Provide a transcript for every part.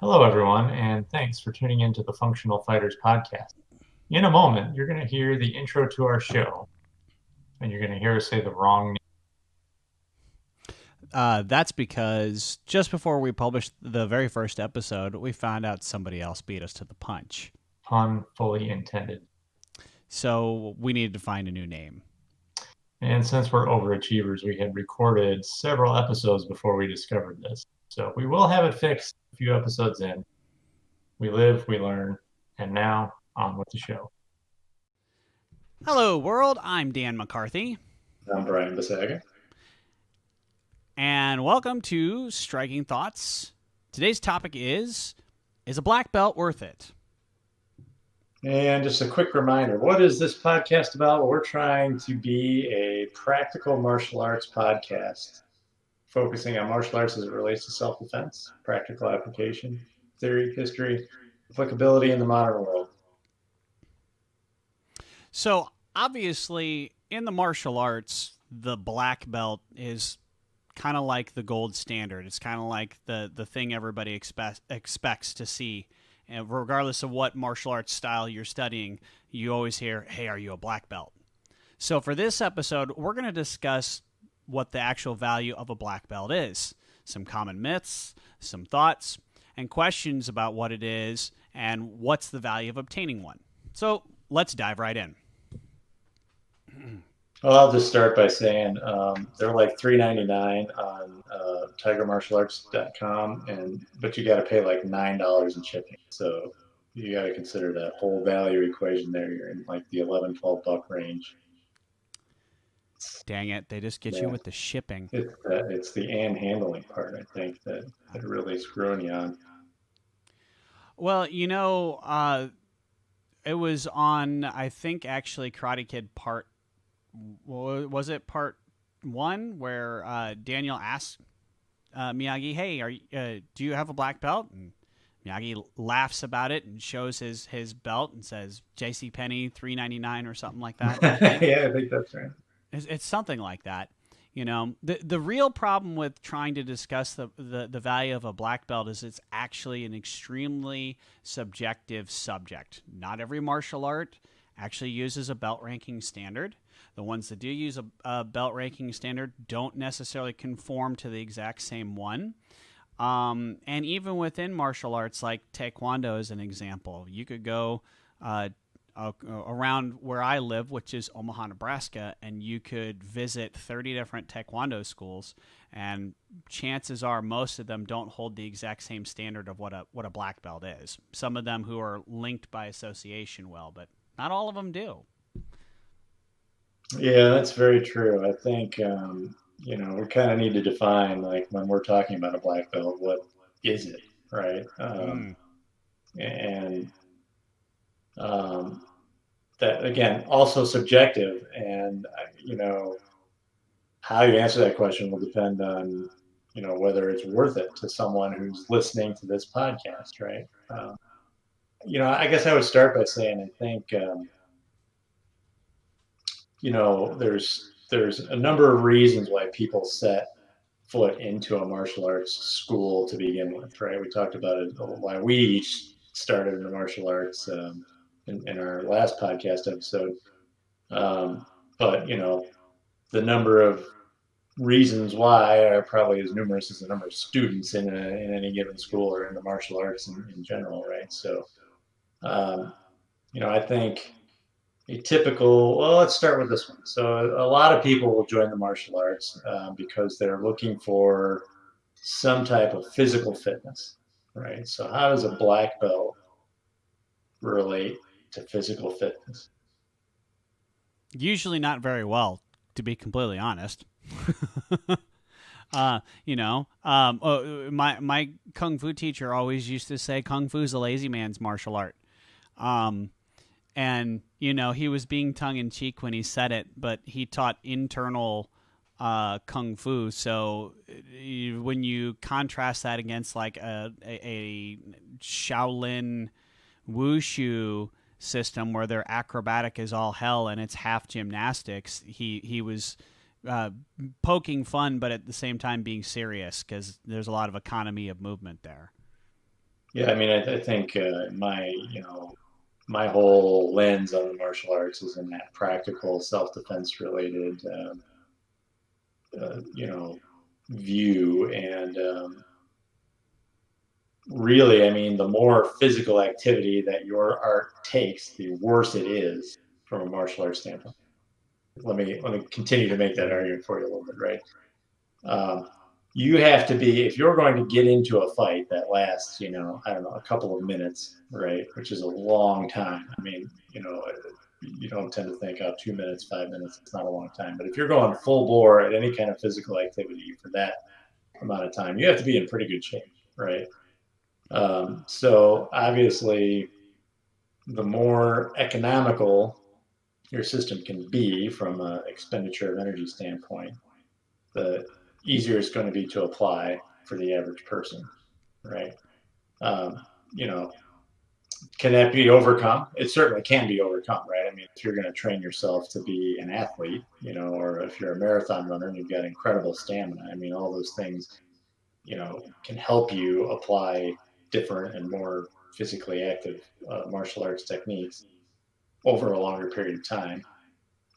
Hello, everyone, and thanks for tuning into the Functional Fighters podcast. In a moment, you're going to hear the intro to our show, and you're going to hear us say the wrong name. That's because just before we published the very first episode, we found out somebody else beat us to the punch. Pun fully intended. So we needed to find a new name. And since we're overachievers, we had recorded several episodes before we discovered this. So we will have it fixed a few episodes in. We live, we learn, and now on with the show. Hello, world. I'm Dan McCarthy, I'm Brian Basaga. and welcome to Striking Thoughts. Today's topic is a black belt worth it? And just a quick reminder, what is this podcast about? Well, we're trying to be a practical martial arts podcast, focusing on martial arts as it relates to self-defense, practical application, theory, history, applicability in the modern world. So, obviously, in the martial arts, the black belt is kind of like the gold standard. It's kind of like the thing everybody expects to see. And regardless of what martial arts style you're studying, you always hear, hey, are you a black belt? So for this episode, we're going to discuss what the actual value of a black belt is, some common myths, some thoughts, and questions about what it is and what's the value of obtaining one. So let's dive right in. Well, I'll just start by saying they're like $3.99 on tigermartialarts.com, but you got to pay like $9 in shipping. So you got to consider that whole value equation there. You're in like the 11, $12 range. Dang it, they just get you with the shipping. It's the and handling part, I think, that really screwing you on. Well, it was on, I think, actually Karate Kid part, was it part one, where Daniel asked Miyagi, hey, do you have a black belt? And Miyagi laughs about it and shows his belt and says J.C. Penney $3.99 or something like that. Yeah, I think that's right. It's something like that. The real problem with trying to discuss the value of a black belt is it's actually an extremely subjective subject. Not every martial art actually uses a belt ranking standard. The ones that do use a belt ranking standard don't necessarily conform to the exact same one. And even within martial arts, like Taekwondo as an example, you could go around where I live, which is Omaha, Nebraska, and you could visit 30 different Taekwondo schools, and chances are most of them don't hold the exact same standard of what a black belt is. Some of them who are linked by association will, but not all of them do. Yeah, that's very true. I think we kind of need to define, like, when we're talking about a black belt, what is it, right? Mm. And um, that again also subjective, and how you answer that question will depend on whether it's worth it to someone who's listening to this podcast, right? I guess I would start by saying I think there's a number of reasons why people set foot into a martial arts school to begin with, right? We talked about it, why we each started in the martial arts in our last podcast episode. But the number of reasons why are probably as numerous as the number of students in any given school or in the martial arts in general, right? So, um, I think well, let's start with this one. So a lot of people will join the martial arts because they're looking for some type of physical fitness, right? So how does a black belt relate to physical fitness? Usually not very well, to be completely honest. My kung fu teacher always used to say kung fu is a lazy man's martial art. Um, and he was being tongue in cheek when he said it, but he taught internal kung fu. So when you contrast that against like a Shaolin wushu system where their acrobatic is all hell and it's half gymnastics, he was uh, poking fun, but at the same time being serious because there's a lot of economy of movement there. Yeah, I mean, I think my whole lens on the martial arts is in that practical self-defense related, you know, view. And really, I mean, the more physical activity that your art takes, the worse it is from a martial arts standpoint. Let me continue to make that argument for you a little bit, right? Um, you have to be, if you're going to get into a fight that lasts, I don't know, a couple of minutes, right? Which is a long time. I mean, you don't tend to think, oh, 2 minutes, 5 minutes, it's not a long time. But if you're going full bore at any kind of physical activity for that amount of time, you have to be in pretty good shape, right? So obviously, the more economical your system can be from an expenditure of energy standpoint, the easier it's going to be to apply for the average person, right? Um, you know, can that be overcome? It certainly can be overcome, right? I mean, if you're going to train yourself to be an athlete, or if you're a marathon runner and you've got incredible stamina, I mean, all those things, can help you apply different and more physically active martial arts techniques over a longer period of time.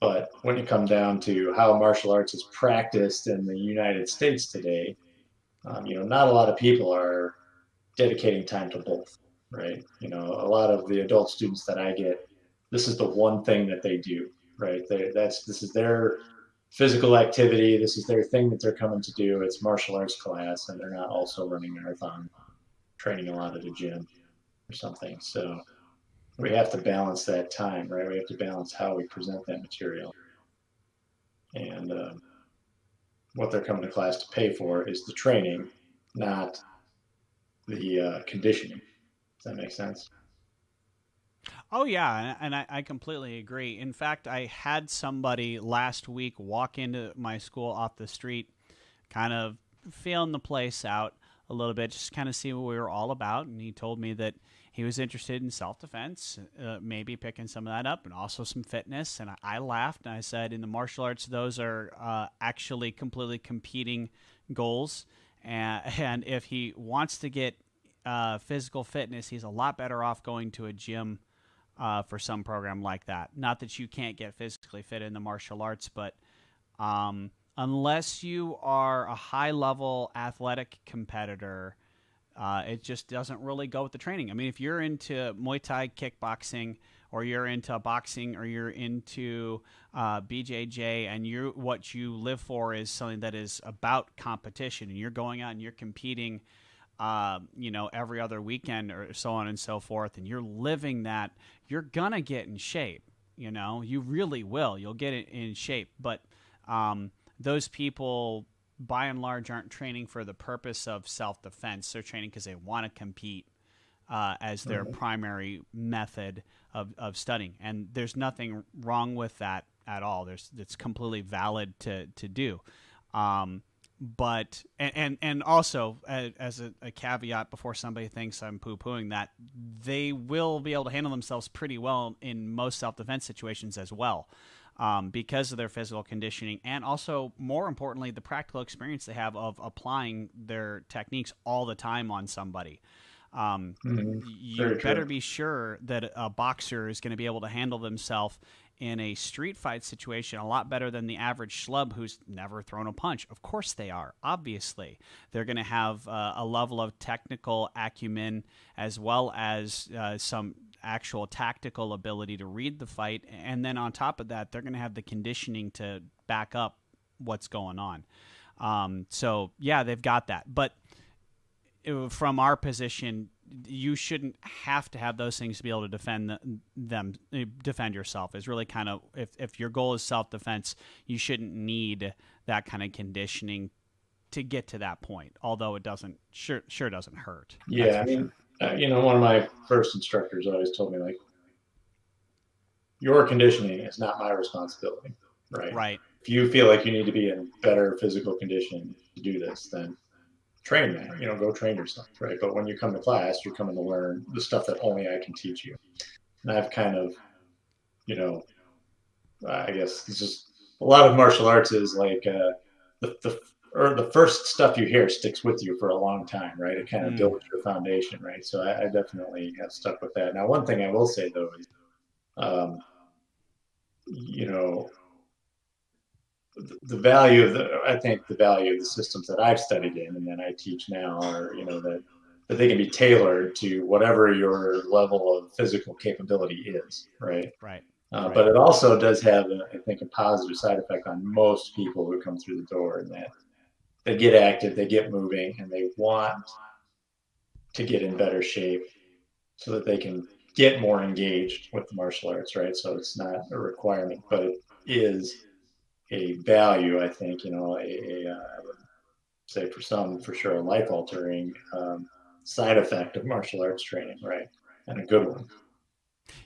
But when you come down to how martial arts is practiced in the United States today, not a lot of people are dedicating time to both, right? A lot of the adult students that I get, this is the one thing that they do, right? This is their physical activity. This is their thing that they're coming to do. It's martial arts class, and they're not also running marathon, training a lot at a gym or something. So we have to balance that time, right? We have to balance how we present that material. And what they're coming to class to pay for is the training, not the conditioning. Does that make sense? Oh yeah, and I completely agree. In fact, I had somebody last week walk into my school off the street, kind of feeling the place out a little bit, just kind of see what we were all about. And he told me that he was interested in self defense, maybe picking some of that up, and also some fitness. And I laughed and I said, in the martial arts, those are actually completely competing goals. And if he wants to get physical fitness, he's a lot better off going to a gym for some program like that. Not that you can't get physically fit in the martial arts, but unless you are a high level athletic competitor, it just doesn't really go with the training. I mean, if you're into Muay Thai kickboxing, or you're into boxing, or you're into BJJ, and what you live for is something that is about competition, and you're going out and you're competing every other weekend or so on and so forth, and you're living that, you're gonna get in shape. You really will. You'll get in shape. But those people, by and large, aren't training for the purpose of self-defense. They're training because they want to compete as their primary method of studying. And there's nothing wrong with that at all. It's completely valid to do. But and also as a caveat, before somebody thinks I'm poo-pooing that, they will be able to handle themselves pretty well in most self-defense situations as well, because of their physical conditioning, and also, more importantly, the practical experience they have of applying their techniques all the time on somebody. You better be sure that a boxer is going to be able to handle themselves in a street fight situation a lot better than the average schlub who's never thrown a punch. Of course they are. Obviously, they're going to have a level of technical acumen, as well as some actual tactical ability to read the fight. And then on top of that, they're going to have the conditioning to back up what's going on. So yeah, they've got that. But from our position, you shouldn't have to have those things to be able to defend yourself. Is really kind of, if your goal is self-defense, you shouldn't need that kind of conditioning to get to that point. Although it doesn't sure doesn't hurt. Yeah, I mean, one of my first instructors always told me, like, your conditioning is not my responsibility, right? Right. If you feel like you need to be in better physical condition to do this, then train that, go train yourself, right? But when you come to class, you're coming to learn the stuff that only I can teach you. And I've kind of, I guess it's just, a lot of martial arts is like the or the first stuff you hear sticks with you for a long time, right? It kind of Mm. builds your foundation, right? So I definitely have stuck with that. Now, one thing I will say though is, um, you know, the value of I think the value of the systems that I've studied in and that I teach now are, that they can be tailored to whatever your level of physical capability is, right? Right. But Right. it also does have, I think, a positive side effect on most people who come through the door, in that they get active, they get moving, and they want to get in better shape so that they can get more engaged with the martial arts, right? So it's not a requirement, but it is a value, I think, I would say for some, for sure, a life altering side effect of martial arts training, right? And a good one.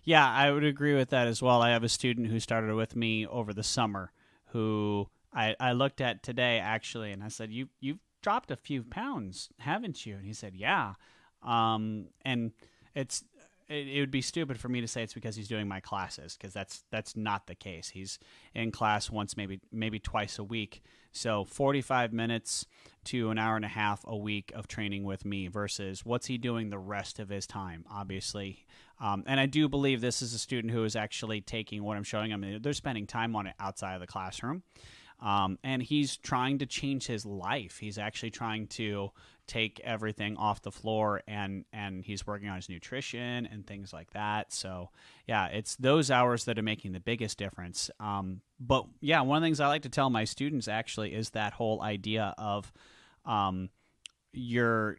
Yeah, I would agree with that as well. I have a student who started with me over the summer who I looked at today actually, and I said, You've dropped a few pounds, haven't you?" And he said, "Yeah." And it's it would be stupid for me to say it's because he's doing my classes, because that's not the case. He's in class once, maybe twice a week. So 45 minutes to an hour and a half a week of training with me versus what's he doing the rest of his time, obviously. And I do believe this is a student who is actually taking what I'm showing him. They're spending time on it outside of the classroom. And he's trying to change his life. He's actually trying to take everything off the floor, and he's working on his nutrition and things like that. So yeah, it's those hours that are making the biggest difference. But yeah, one of the things I like to tell my students actually is that whole idea of um, your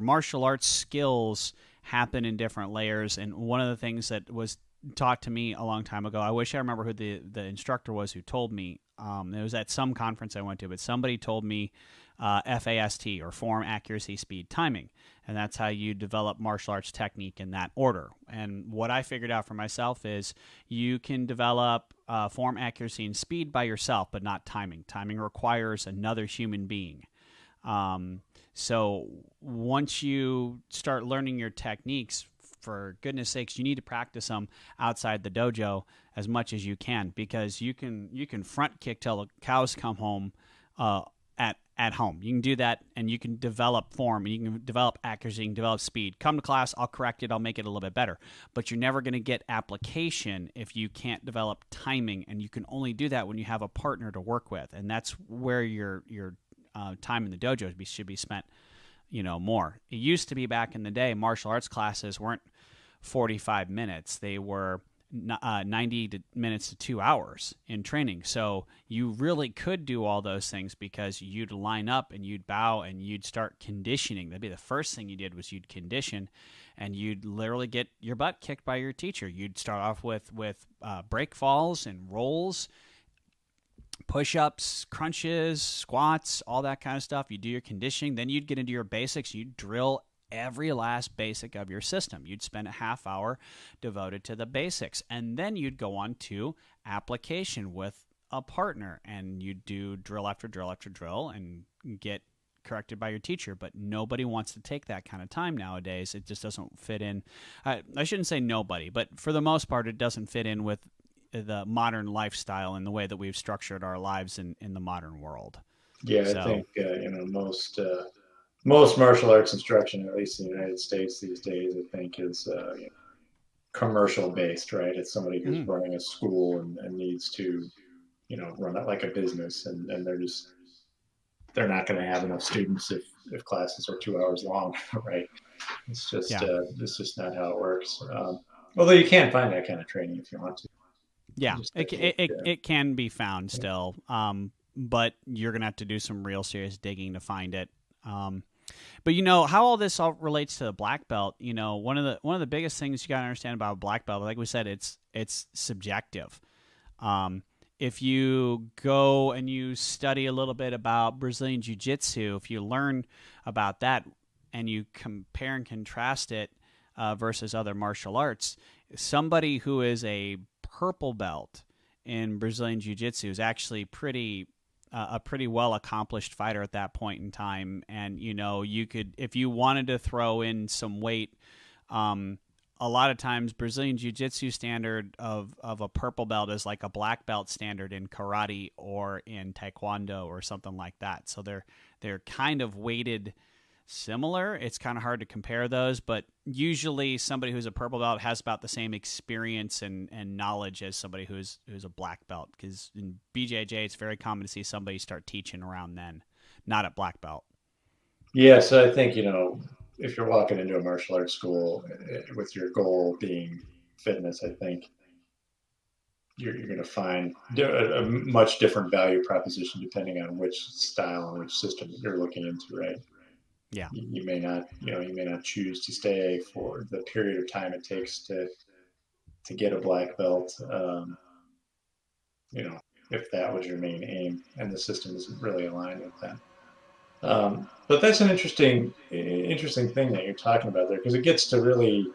martial arts skills happen in different layers. And one of the things that was taught to me a long time ago, I wish I remember who the instructor was who told me. It was at some conference I went to, but somebody told me FAST, or form, accuracy, speed, timing. And that's how you develop martial arts technique in that order. And what I figured out for myself is you can develop form, accuracy, and speed by yourself, but not timing. Timing requires another human being. So once you start learning your techniques, for goodness sakes, you need to practice them outside the dojo as much as you can, because you can front kick till the cows come home at home. You can do that, and you can develop form, and you can develop accuracy, you can develop speed. Come to class, I'll correct it, I'll make it a little bit better. But you're never going to get application if you can't develop timing, and you can only do that when you have a partner to work with, and that's where your time in the dojo should be spent, more. It used to be back in the day, martial arts classes weren't 45 minutes. They were 90 minutes to 2 hours in training. So you really could do all those things because you'd line up and you'd bow and you'd start conditioning. That'd be the first thing you did, was you'd condition, and you'd literally get your butt kicked by your teacher. You'd start off with break falls and rolls, push-ups, crunches, squats, all that kind of stuff. You do your conditioning, then you'd get into your basics. You'd drill every last basic of your system. You'd spend a half hour devoted to the basics, and then you'd go on to application with a partner, and you'd do drill after drill after drill and get corrected by your teacher. But nobody wants to take that kind of time nowadays. It just doesn't fit in. I shouldn't say nobody, but for the most part, it doesn't fit in with the modern lifestyle and the way that we've structured our lives in the modern world. Yeah, I So, think most martial arts instruction, at least in the United States these days, I think is commercial based, right? It's somebody who's running a school and needs to, run it like a business, and they're not going to have enough students if classes are 2 hours long, right? yeah. It's just not how it works. Although you can find that kind of training if you want to. You Yeah, just have it, to it, look, it, it can be found still, but you're going to have to do some real serious digging to find it. But how all this all relates to the black belt, one of the biggest things you got to understand about black belt, like we said, it's subjective. If you go and you study a little bit about Brazilian Jiu-Jitsu, if you learn about that and you compare and contrast it versus other martial arts, somebody who is a purple belt in Brazilian Jiu-Jitsu is actually a pretty well accomplished fighter at that point in time. And you could, if you wanted to throw in some weight a lot of times Brazilian Jiu-Jitsu standard of a purple belt is like a black belt standard in karate or in taekwondo or something like that. So they're kind of weighted similar. It's kind of hard to compare those, but usually somebody who's a purple belt has about the same experience and knowledge as somebody who's a black belt, because in BJJ it's very common to see somebody start teaching around then, not at black belt. Yeah, so I think, if you're walking into a martial arts school with your goal being fitness, I think you're going to find a much different value proposition depending on which style and which system you're looking into, right? Yeah. You may not, you may not choose to stay for the period of time it takes to get a black belt, if that was your main aim and the system isn't really aligned with that. But that's an interesting thing that you're talking about there, because it gets to really,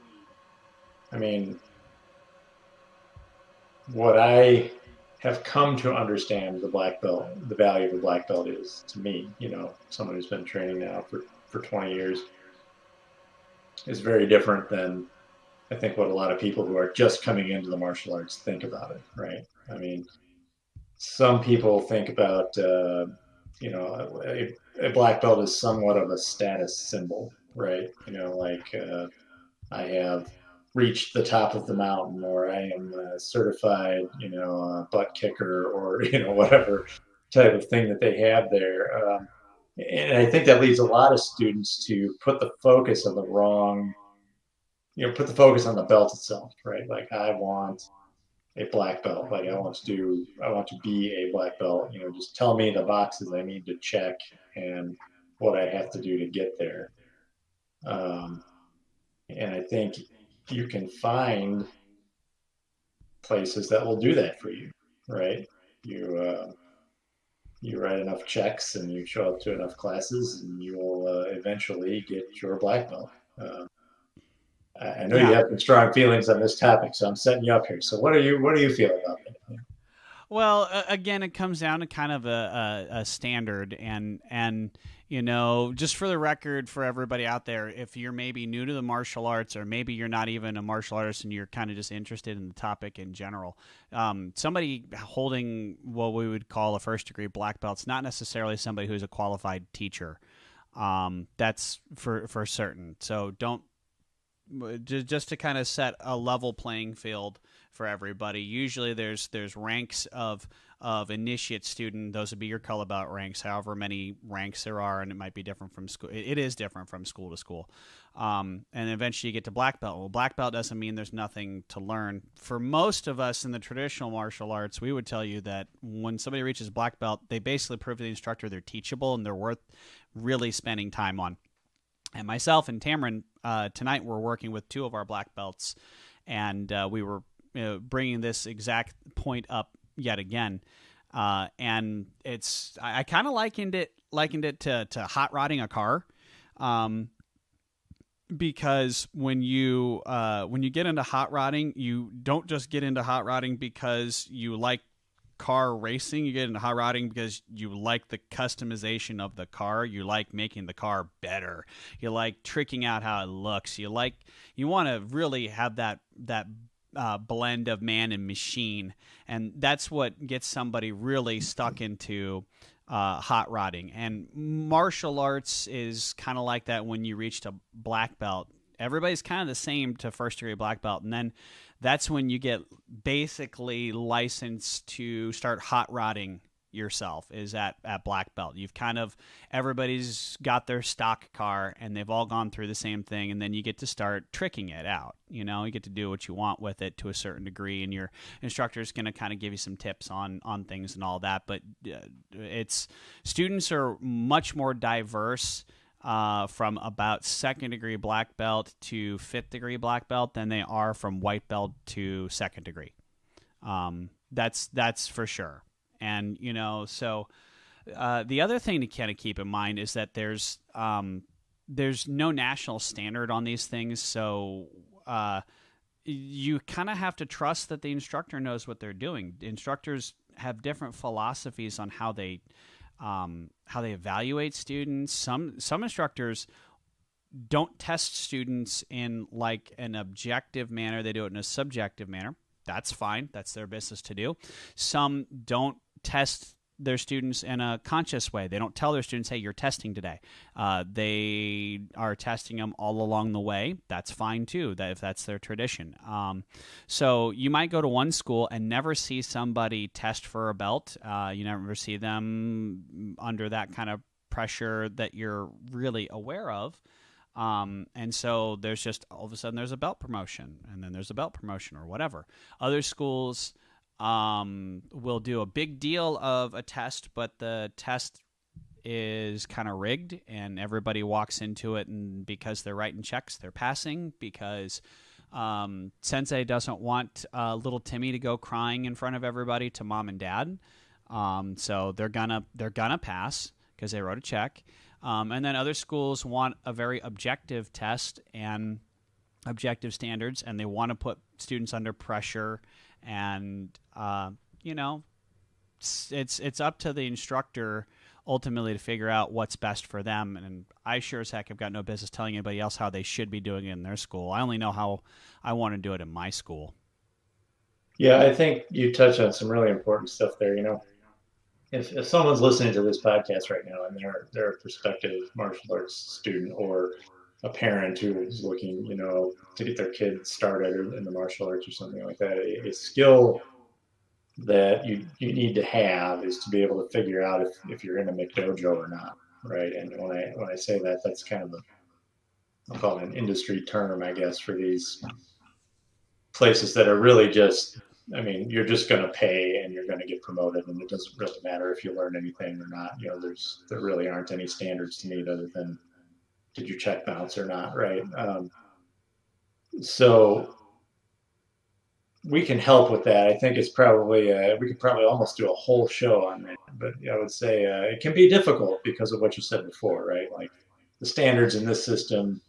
I mean, what I have come to understand the black belt, the value of the black belt is to me, someone who's been training now for 20 years, is very different than I think what a lot of people who are just coming into the martial arts think about it, right? I mean, some people think about, a black belt is somewhat of a status symbol, right? I have reached the top of the mountain, or I am a certified, butt kicker, or whatever type of thing that they have there. And I think that leads a lot of students to put the focus on the wrong, put the focus on the belt itself, right? Like, I want a black belt. Like, I want to be a black belt. Just tell me the boxes I need to check and what I have to do to get there. Um, and I think you can find places that will do that for you, right? You write enough checks and you show up to enough classes, and you will eventually get your black belt. I know you Yeah. have some strong feelings on this topic, so I'm setting you up here. So what do you feel about that? Well, again, it comes down to kind of a standard, and just for the record, for everybody out there, if you're maybe new to the martial arts, or maybe you're not even a martial artist and you're kind of just interested in the topic in general, somebody holding what we would call a first degree black belt's not necessarily somebody who's a qualified teacher. That's for certain. So don't just to kind of set a level playing field for everybody. Usually there's ranks of initiate student. Those would be your color belt ranks, however many ranks there are, and it might be different from school. It is different from school to school. And eventually you get to black belt. Well, black belt doesn't mean there's nothing to learn. For most of us in the traditional martial arts, we would tell you that when somebody reaches black belt, they basically prove to the instructor they're teachable and they're worth really spending time on. And myself and Tamron, tonight we're working with two of our black belts, and we were bringing this exact point up yet again. And I kind of likened it to hot rodding a car, because when you get into hot rodding, you don't just get into hot rodding because you like car racing. You get into hot rodding because you like the customization of the car. You like making the car better. You like tricking out how it looks. You want to really have that blend of man and machine, and that's what gets somebody really stuck into hot rodding. And martial arts is kind of like that. When you reach a black belt, everybody's kind of the same to first degree black belt, and then that's when you get basically licensed to start hot rodding yourself, is at black belt. Everybody's got their stock car and they've all gone through the same thing, and then you get to start tricking it out. You get to do what you want with it to a certain degree, and your instructor is going to kind of give you some tips on things and all that. But students are much more diverse from about second degree black belt to fifth degree black belt than they are from white belt to second degree. That's for sure. And so the other thing to kind of keep in mind is that there's no national standard on these things. So you kind of have to trust that the instructor knows what they're doing. The instructors have different philosophies on how they evaluate students. Some instructors don't test students in like an objective manner. They do it in a subjective manner. That's fine. That's their business to do. Some don't test their students in a conscious way. They don't tell their students, hey, you're testing today. They are testing them all along the way. That's fine too, if that's their tradition. So you might go to one school and never see somebody test for a belt. You never see them under that kind of pressure that you're really aware of. And so there's just all of a sudden there's a belt promotion, and then there's a belt promotion or whatever. Other schools will do a big deal of a test, but the test is kind of rigged, and everybody walks into it, and because they're writing checks, they're passing because sensei doesn't want little Timmy to go crying in front of everybody to mom and dad. So they're gonna pass because they wrote a check. And then other schools want a very objective test and objective standards, and they want to put students under pressure. And it's up to the instructor ultimately to figure out what's best for them. And I sure as heck have got no business telling anybody else how they should be doing it in their school. I only know how I want to do it in my school. Yeah, I think you touched on some really important stuff there. If someone's listening to this podcast right now and they're a prospective martial arts student or a parent who is looking, to get their kid started in the martial arts or something like that, a skill that you need to have is to be able to figure out if you're in a McDojo or not, right? And when I say that, that's kind of I'll call it an industry term, I guess, for these places that are really just, I mean, you're just going to pay and you're going to get promoted, and it doesn't really matter if you learn anything or not. There really aren't any standards to meet other than did you check bounce or not, right? So we can help with that. I think it's probably we could probably almost do a whole show on that. But I would say it can be difficult because of what you said before, right? Like the standards in this system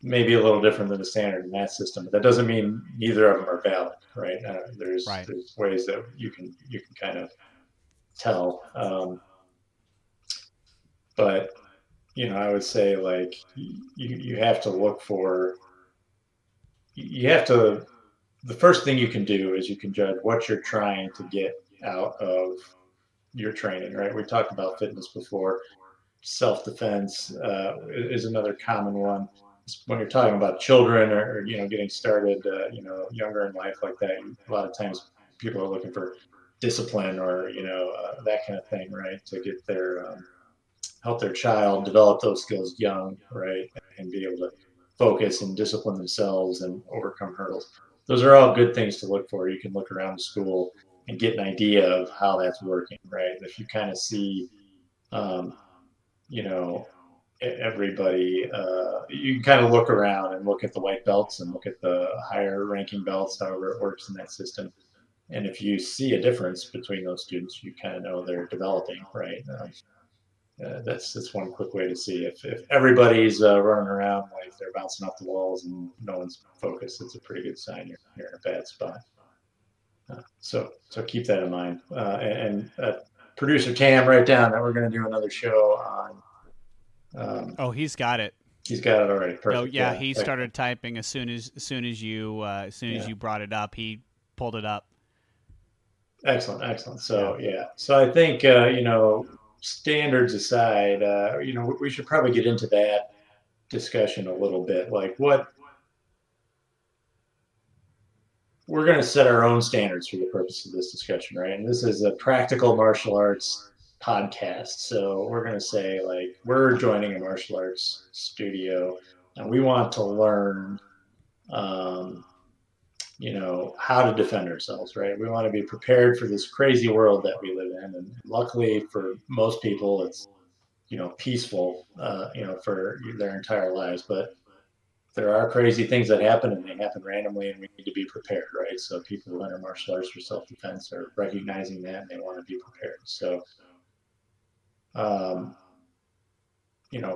may be a little different than the standard in that system, but that doesn't mean neither of them are valid, right? There's ways that you can kind of tell, but I would say like you have to look for the first thing you can do is you can judge what you're trying to get out of your training, right? We talked about fitness before. Self-defense is another common one. When you're talking about children or getting started, younger in life like that, a lot of times people are looking for discipline or that kind of thing, right? To get help their child develop those skills young, right, and be able to focus and discipline themselves and overcome hurdles. Those are all good things to look for. You can look around the school and get an idea of how that's working, right? If you kind of see, everybody, you can kind of look around and look at the white belts and look at the higher ranking belts, however it works in that system. And if you see a difference between those students, you kind of know they're developing, right? That's one quick way to see if everybody's running around like they're bouncing off the walls and no one's focused. It's a pretty good sign you're in a bad spot. So keep that in mind. And producer Tam, write down that we're going to do another show on. He's got it. He's got it already. Perfect. Oh yeah, he started typing as soon as you brought it up. He pulled it up. Excellent. So so I think standards aside, we should probably get into that discussion a little bit. Like what we're going to set our own standards for the purpose of this discussion, right? And this is a practical martial arts podcast. So we're going to say like, we're joining a martial arts studio and we want to learn, how to defend ourselves, right? We want to be prepared for this crazy world that we live in. And luckily for most people, it's, peaceful, for their entire lives. But there are crazy things that happen and they happen randomly and we need to be prepared, right? So people who enter martial arts for self-defense are recognizing that and they want to be prepared. So,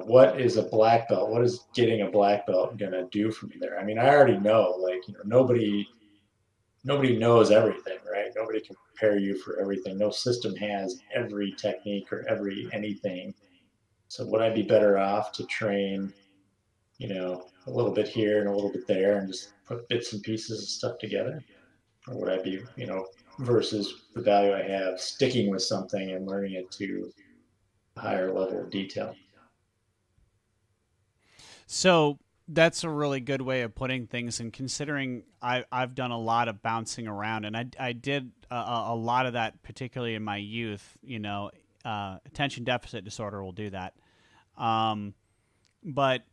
what is a black belt? What is getting a black belt going to do for me there? I mean, I already know, like, nobody knows everything, right? Nobody can prepare you for everything. No system has every technique or anything. So would I be better off to train a little bit here and a little bit there and just put bits and pieces of stuff together? Or would I be, versus the value I have sticking with something and learning it to a higher level of detail? So that's a really good way of putting things. And considering I've done a lot of bouncing around, and I did a lot of that, particularly in my youth. Attention deficit disorder will do that. Um, but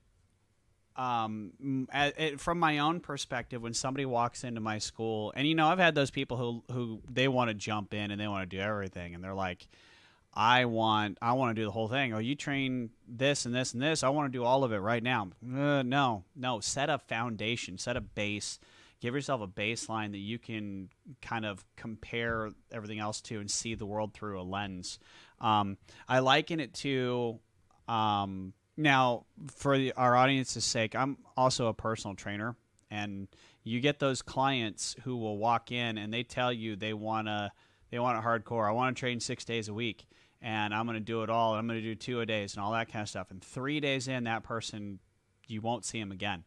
from my own perspective, when somebody walks into my school, and I've had those people who they want to jump in and they want to do everything, and they're like, I want to do the whole thing. Oh, you train this and this and this. I want to do all of it right now. No. Set a foundation, set a base. Give yourself a baseline that you can kind of compare everything else to and see the world through a lens. I liken it to now for our audience's sake. I'm also a personal trainer, and you get those clients who will walk in and they tell you they want it hardcore. I want to train 6 days a week, and I'm going to do it all. I'm going to do 2 a days and all that kind of stuff. And 3 days in, that person, you won't see him again,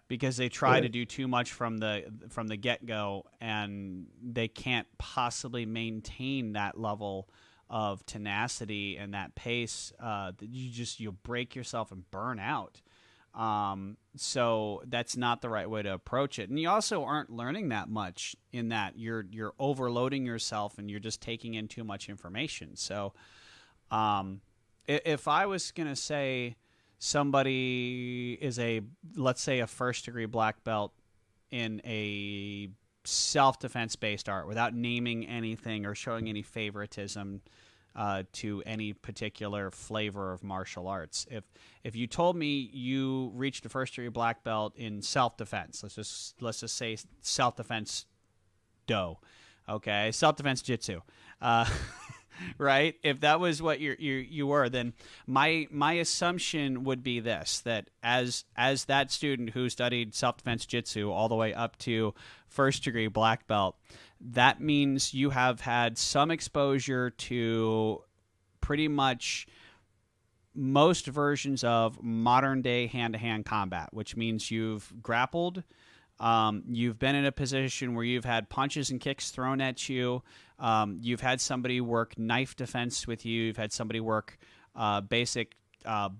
because they try to do too much from the get go, and they can't possibly maintain that level of tenacity and that pace. That you'll break yourself and burn out. So that's not the right way to approach it. And you also aren't learning that much in that you're overloading yourself and you're just taking in too much information. So, if I was going to say somebody is let's say a first degree black belt in a self-defense based art without naming anything or showing any favoritism, to any particular flavor of martial arts. If you told me you reached a first degree black belt in self defense, let's just say self defense do, okay, self defense jitsu, right? If that was what you were, then my assumption would be this: that as that student who studied self defense jitsu all the way up to first degree black belt, that means you have had some exposure to pretty much most versions of modern day hand-to-hand combat, which means you've grappled, you've been in a position where you've had punches and kicks thrown at you, you've had somebody work knife defense with you, you've had somebody work basic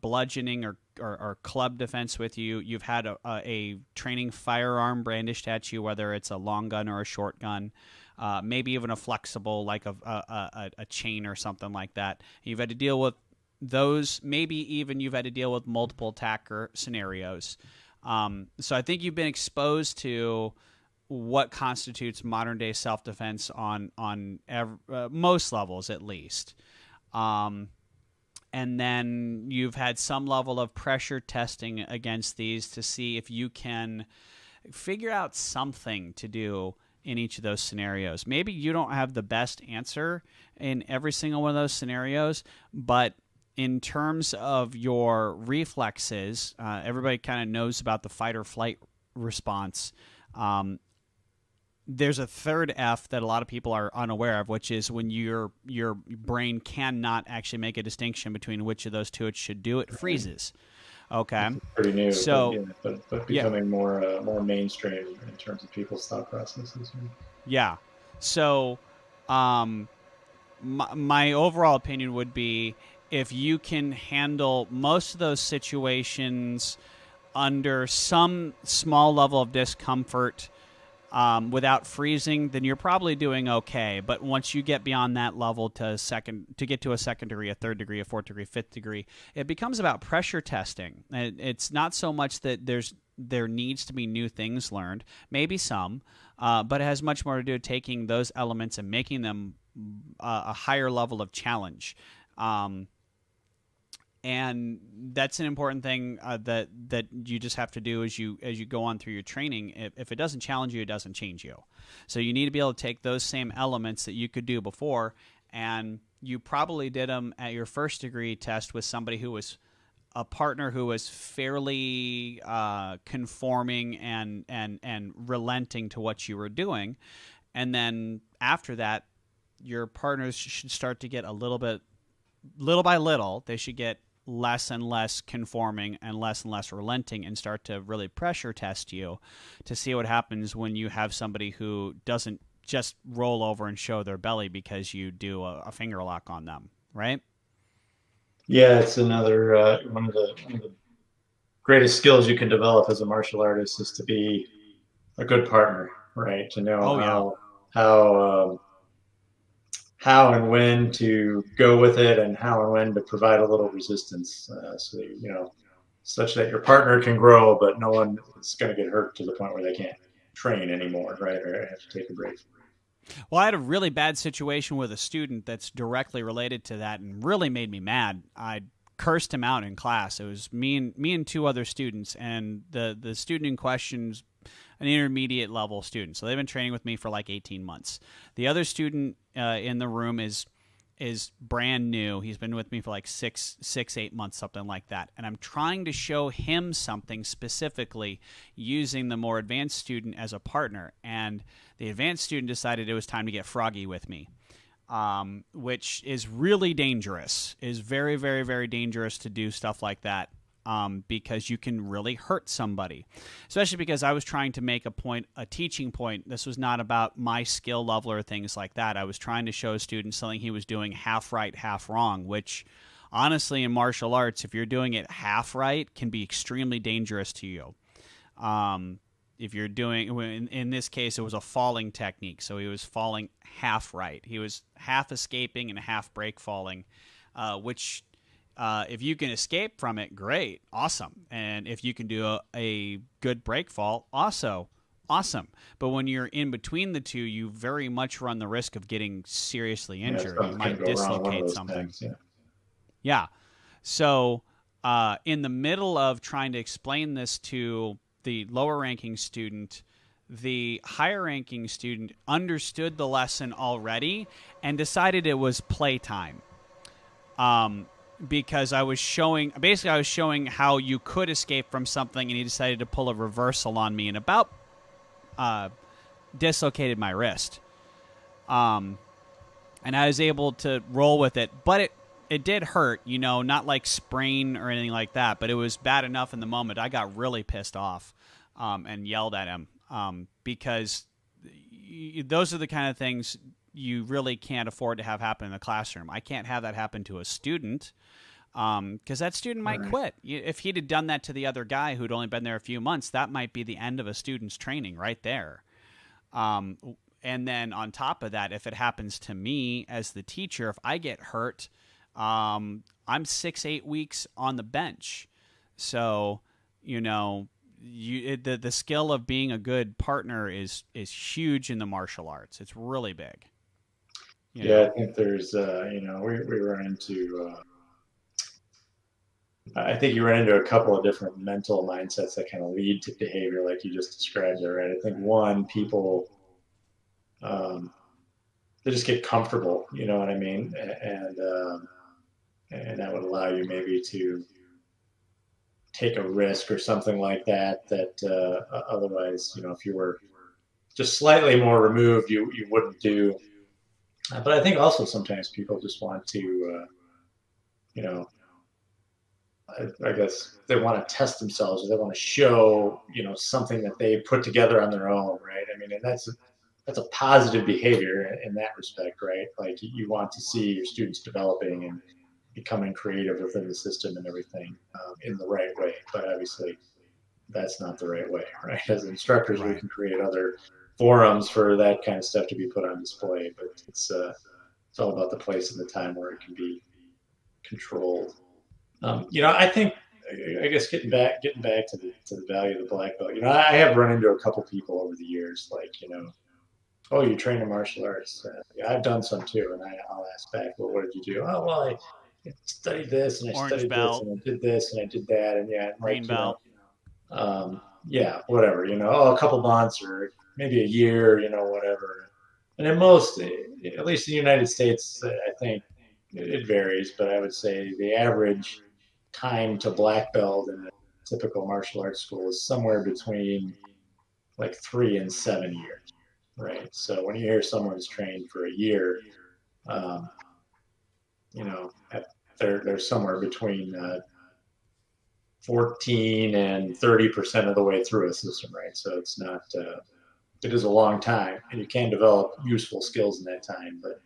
bludgeoning or club defense with you. You've had a training firearm brandished at you, whether it's a long gun or a short gun, maybe even a flexible like a chain or something like that. You've had to deal with those. Maybe even you've had to deal with multiple attacker scenarios. So I think you've been exposed to what constitutes modern day self-defense on most levels, at least. And then you've had some level of pressure testing against these to see if you can figure out something to do in each of those scenarios. Maybe you don't have the best answer in every single one of those scenarios, but in terms of your reflexes, everybody kind of knows about the fight or flight response. There's a third F that a lot of people are unaware of, which is when your brain cannot actually make a distinction between which of those two it should do. It freezes. Okay, it's pretty new, so but becoming more mainstream in terms of people's thought processes. Yeah. So, my overall opinion would be if you can handle most of those situations under some small level of discomfort, without freezing, then you're probably doing okay. But once you get beyond that level to get to a second degree, a third degree, a fourth degree, fifth degree, it becomes about pressure testing. It's not so much that there needs to be new things learned, maybe some, but it has much more to do with taking those elements and making them a higher level of challenge. And that's an important thing that you just have to do as you go on through your training. If it doesn't challenge you, it doesn't change you. So you need to be able to take those same elements that you could do before, and you probably did them at your first degree test with somebody who was a partner who was fairly conforming and relenting to what you were doing. And then after that, your partners should start to get little by little, they should get less and less conforming and less relenting and start to really pressure test you to see what happens when you have somebody who doesn't just roll over and show their belly because you do a finger lock on them, right? Yeah, it's another one of the greatest skills you can develop as a martial artist is to be a good partner, right? To know Oh yeah. how how and when to go with it, and how and when to provide a little resistance, so that, such that your partner can grow, but no one is going to get hurt to the point where they can't train anymore, right? Or have to take a break. Well, I had a really bad situation with a student that's directly related to that and really made me mad. I cursed him out in class. It was me and two other students, and the student in question's an intermediate level student. So they've been training with me for like 18 months. The other student in the room is brand new. He's been with me for like 8 months, something like that. And I'm trying to show him something specifically using the more advanced student as a partner. And the advanced student decided it was time to get froggy with me, which is really dangerous, is very, very, very dangerous to do stuff like that. Because you can really hurt somebody, especially because I was trying to make a teaching point. This was not about my skill level or things like that. I was trying to show a student something he was doing half right, half wrong, which honestly in martial arts, if you're doing it half right, can be extremely dangerous to you. If you're doing, in this case, it was a falling technique. So he was falling half right. He was half escaping and half break falling, which if you can escape from it, great, awesome. And if you can do a good break fall, also awesome. But when you're in between the two, you very much run the risk of getting seriously injured. You might dislocate something. Times, yeah. Yeah. So in the middle of trying to explain this to the lower ranking student, the higher ranking student understood the lesson already and decided it was playtime. Because I was showing how you could escape from something, and he decided to pull a reversal on me and about dislocated my wrist. And I was able to roll with it, but it did hurt, not like sprain or anything like that, but it was bad enough in the moment. I got really pissed off and yelled at him because those are the kind of things you really can't afford to have happen in the classroom. I can't have that happen to a student because that student might quit. If he'd have done that to the other guy who'd only been there a few months, that might be the end of a student's training right there. And then on top of that, if it happens to me as the teacher, if I get hurt, I'm 6-8 weeks on the bench. So, the skill of being a good partner is huge in the martial arts. It's really big. I think there's, we run into, I think you run into a couple of different mental mindsets that kind of lead to behavior like you just described there, right? I think one, people, they just get comfortable, you know what I mean? And that would allow you maybe to take a risk or something like that, otherwise, if you were just slightly more removed, you wouldn't do. But I think also sometimes people just want to, I guess they want to test themselves, or they want to show, something that they put together on their own, right? I mean, and that's a positive behavior in that respect, right? Like you want to see your students developing and becoming creative within the system and everything in the right way. But obviously, that's not the right way, right? As instructors, we can create other forums for that kind of stuff to be put on display, but it's all about the place and the time where it can be controlled. I think, I guess getting back to the value of the black belt. I have run into a couple people over the years, like, oh, you train in martial arts. Yeah, I've done some too, and I'll ask back, well, what did you do? Oh, well, I studied this, and I Orange studied belt, this, and I did this, and I did that, and yeah, green belt. Yeah, whatever, a couple months or maybe a year, whatever. And in most, at least in the United States, I think it varies, but I would say the average time to black belt in a typical martial arts school is somewhere between like 3 and 7 years, right? So when you hear someone's trained for a year, um, they're somewhere between 14 and 30% of the way through a system, right? So it's not, it is a long time, and you can develop useful skills in that time, but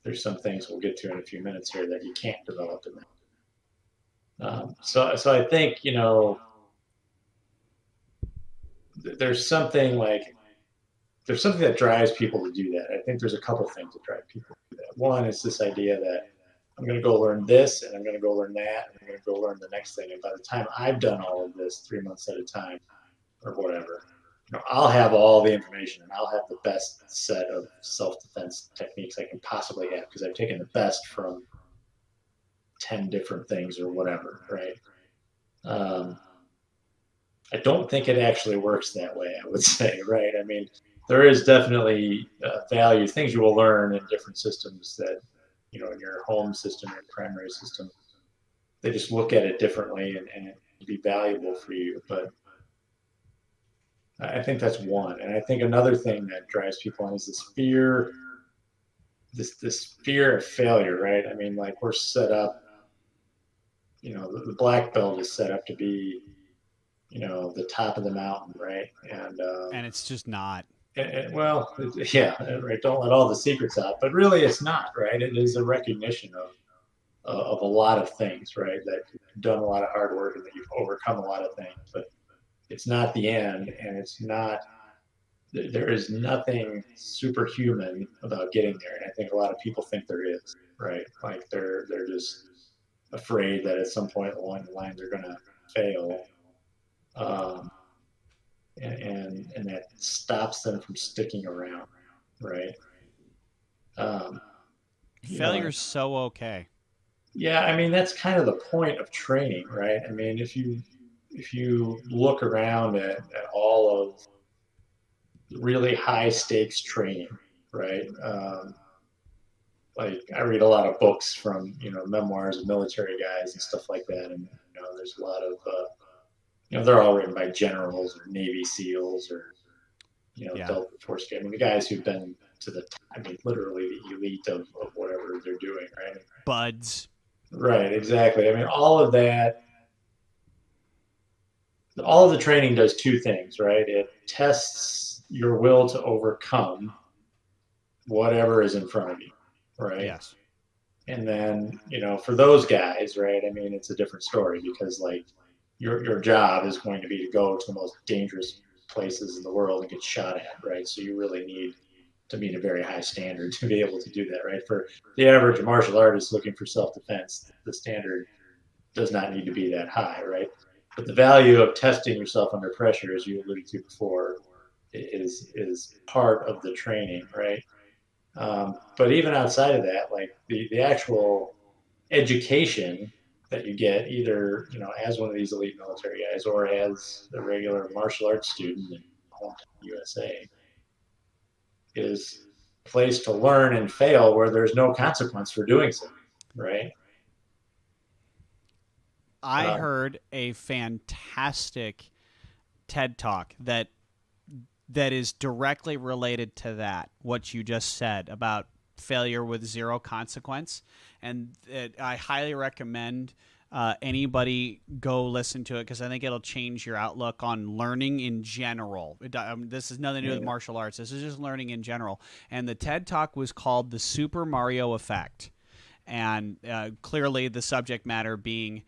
there's some things we'll get to in a few minutes here that you can't develop in that. So I think, there's something that drives people to do that. I think there's a couple things that drive people to do that. One is this idea that I'm going to go learn this, and I'm going to go learn that, and I'm going to go learn the next thing. And by the time I've done all of this 3 months at a time or whatever, I'll have all the information and I'll have the best set of self-defense techniques I can possibly have because I've taken the best from 10 different things or whatever, right? I don't think it actually works that way, I would say, right? I mean, there is definitely value, things you will learn in different systems that, in your home system, your primary system, they just look at it differently and it can be valuable for you. But I think that's one. And I think another thing that drives people on is this fear, this fear of failure, right? I mean, like we're set up, the black belt is set up to be, the top of the mountain, right? And it's just not. Well, yeah, right. Don't let all the secrets out, but really, it's not, right? It is a recognition of a lot of things, right? That you've done a lot of hard work and that you've overcome a lot of things, but it's not the end, and it's not. There is nothing superhuman about getting there, and I think a lot of people think there is, right? Like they're just afraid that at some point along the line they're going to fail. And that stops them from sticking around, right? Failure's so okay. Yeah, I mean that's kind of the point of training, right? I mean, if you look around at all of really high stakes training, right? Like I read a lot of books from memoirs of military guys and stuff like that, and there's a lot of they're all written by generals or Navy SEALs or Delta Force. I mean, the guys who've been to literally the elite of whatever they're doing, right? Buds. Right, exactly. I mean, all of that, all of the training does two things, right? It tests your will to overcome whatever is in front of you, right? Yes. And then, for those guys, right? I mean, it's a different story because like your job is going to be to go to the most dangerous places in the world and get shot at, right? So you really need to meet a very high standard to be able to do that, right? For the average martial artist looking for self-defense, the standard does not need to be that high, right? But the value of testing yourself under pressure, as you alluded to before, is part of the training, right? But even outside of that, like the actual education that you get either as one of these elite military guys or as a regular martial arts student in USA is a place to learn and fail where there's no consequence for doing so, right? I heard a fantastic TED Talk that is directly related to that, what you just said about failure with zero consequence. And I highly recommend anybody go listen to it because I think it'll change your outlook on learning in general. This has nothing to do with martial arts. This is just learning in general. And the TED Talk was called The Super Mario Effect. And clearly the subject matter being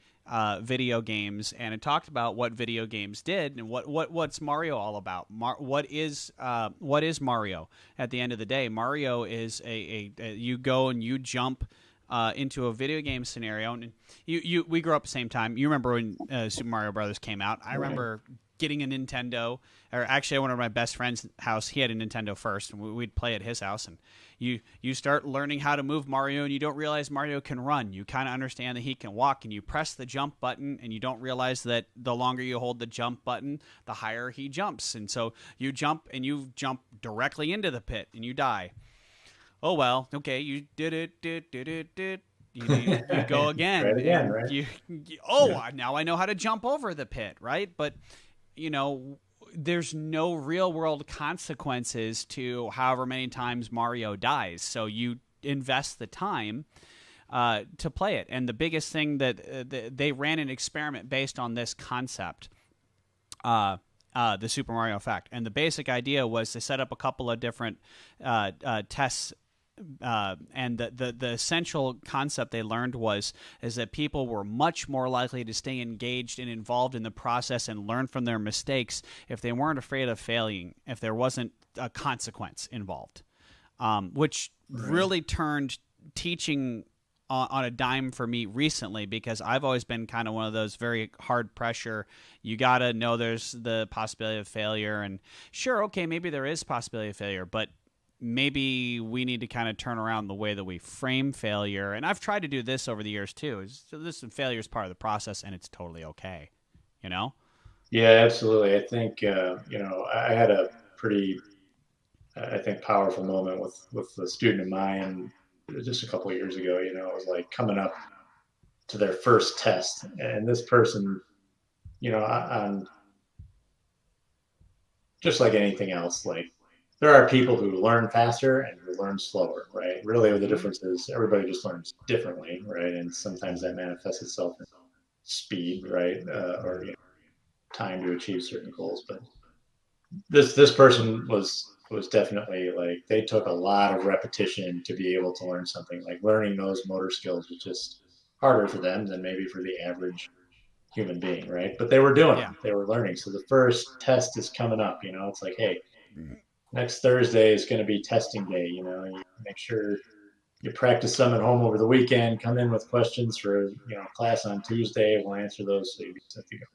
video games, and it talked about what video games did and what's Mario all about. What is Mario? At the end of the day, Mario is a you go and you jump into a video game scenario, and we grew up at the same time. You remember when Super Mario Brothers came out? I remember getting a Nintendo, or actually, I went to my best friend's house. He had a Nintendo first, and we'd play at his house. And you start learning how to move Mario, and you don't realize Mario can run. You kind of understand that he can walk, and you press the jump button, and you don't realize that the longer you hold the jump button, the higher he jumps. And so you jump directly into the pit, and you die. Oh well, okay, you did it. You go again. Try it again, right? Now I know how to jump over the pit, right? But there's no real world consequences to however many times Mario dies. So you invest the time to play it. And the biggest thing that they ran an experiment based on this concept, the Super Mario Effect. And the basic idea was to set up a couple of different tests. And the essential concept they learned is that people were much more likely to stay engaged and involved in the process and learn from their mistakes if they weren't afraid of failing, if there wasn't a consequence involved, which really turned teaching on a dime for me recently, because I've always been kind of one of those very hard pressure. You got to know there's the possibility of failure, and sure, okay, maybe there is possibility of failure, but maybe we need to kind of turn around the way that we frame failure. And I've tried to do this over the years too. So this failure is part of the process, and it's totally okay, you know? Yeah, absolutely. I think I had a pretty, I think, powerful moment with a student of mine just a couple of years ago. It was like coming up to their first test, and this person, on just like anything else, like there are people who learn faster and who learn slower, right? Really, the difference is everybody just learns differently, right? And sometimes that manifests itself in speed, right, or time to achieve certain goals. But this person was definitely like they took a lot of repetition to be able to learn something. Like learning those motor skills was just harder for them than maybe for the average human being, right? But they were doing it. They were learning. So the first test is coming up. It's like, hey, next Thursday is going to be testing day. You make sure you practice some at home over the weekend. Come in with questions for class on Tuesday. We'll answer those so you set to go.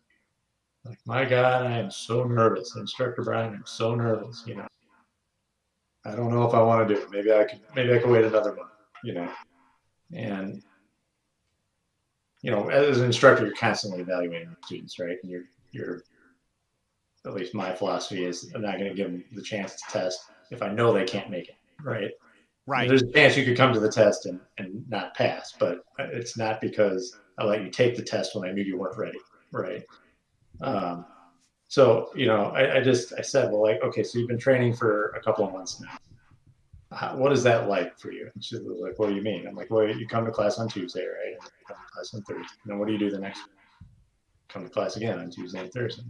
Like, my God, I am so nervous. Instructor Brian, I'm so nervous. I don't know if I want to do it. Maybe I could wait another month. And as an instructor, you're constantly evaluating students, right? And you're at least my philosophy is I'm not going to give them the chance to test if I know they can't make it, right? Right. There's a chance you could come to the test and not pass, but it's not because I let you take the test when I knew you weren't ready, right? So, I said, well, like, okay, so you've been training for a couple of months now. What is that like for you? And she was like, what do you mean? I'm like, well, you come to class on Tuesday, right? And you come to class on Thursday. And then what do you do the next week? Come to class again on Tuesday and Thursday.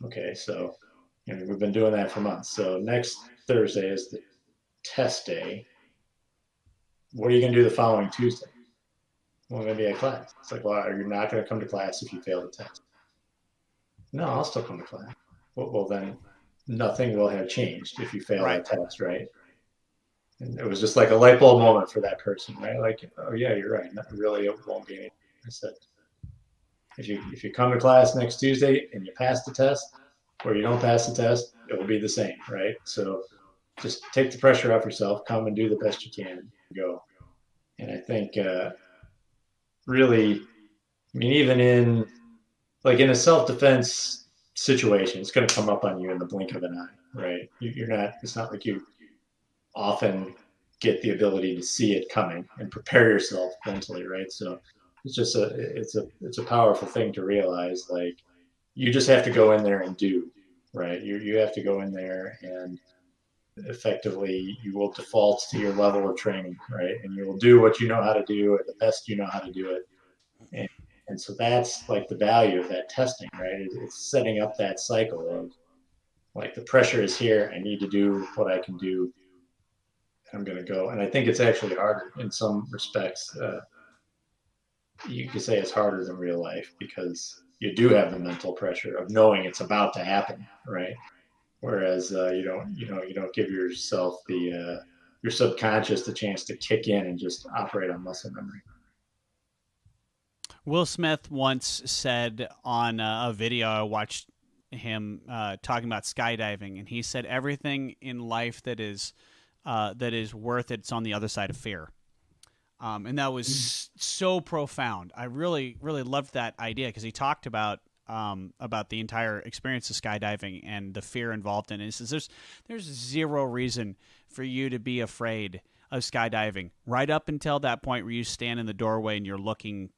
Okay, so we've been doing that for months. So next Thursday is the test day. What are you going to do the following Tuesday? Well, I'm going to be at class. It's like, well, are you not going to come to class if you fail the test? No, I'll still come to class. Well, then nothing will have changed if you fail that test, right? And it was just like a light bulb moment for that person, right? Like, oh yeah, you're right. Not really, it won't be anything. I said, if you come to class next Tuesday and you pass the test, or you don't pass the test, it will be the same, right? So just take the pressure off yourself, come and do the best you can, and go. And I think really, I mean, even in a self-defense situation, it's going to come up on you in the blink of an eye, right? You're not. It's not like you often get the ability to see it coming and prepare yourself mentally, right? So it's just it's a powerful thing to realize. Like you just have to go in there and do, right? You have to go in there and effectively you will default to your level of training, right? And you will do what you know how to do at the best you know how to do it. And so that's like the value of that testing, right? It's setting up that cycle of like the pressure is here. I need to do what I can do. I'm going to go. And I think it's actually harder in some respects. You could say it's harder than real life because you do have the mental pressure of knowing it's about to happen, right? Whereas you don't give yourself your subconscious the chance to kick in and just operate on muscle memory. Will Smith once said on a video I watched him talking about skydiving, and he said everything in life that is worth it's on the other side of fear. And that was so profound. I really, really loved that idea because he talked about the entire experience of skydiving and the fear involved in it. He says there's zero reason for you to be afraid of skydiving right up until that point where you stand in the doorway and you're looking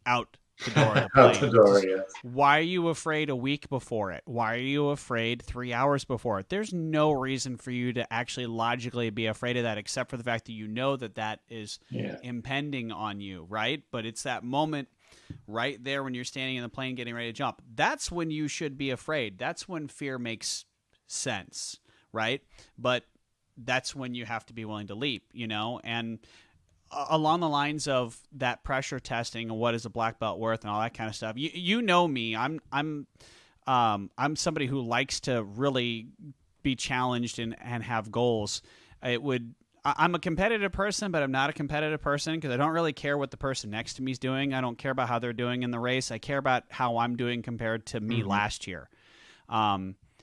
out the door of the Out the plane. door, yes. Why are you afraid a week before it? Why are you afraid 3 hours before it? There's no reason for you to actually logically be afraid of that, except for the fact that you know that that is Yeah. impending on you, right? But it's that moment right there when you're standing in the plane getting ready to jump. That's when you should be afraid. That's when fear makes sense, right? But that's when you have to be willing to leap, and along the lines of that pressure testing and what is a black belt worth and all that kind of stuff. You know me. I'm somebody who likes to really be challenged and have goals. I'm a competitive person, but I'm not a competitive person because I don't really care what the person next to me is doing. I don't care about how they're doing in the race. I care about how I'm doing compared to me last year.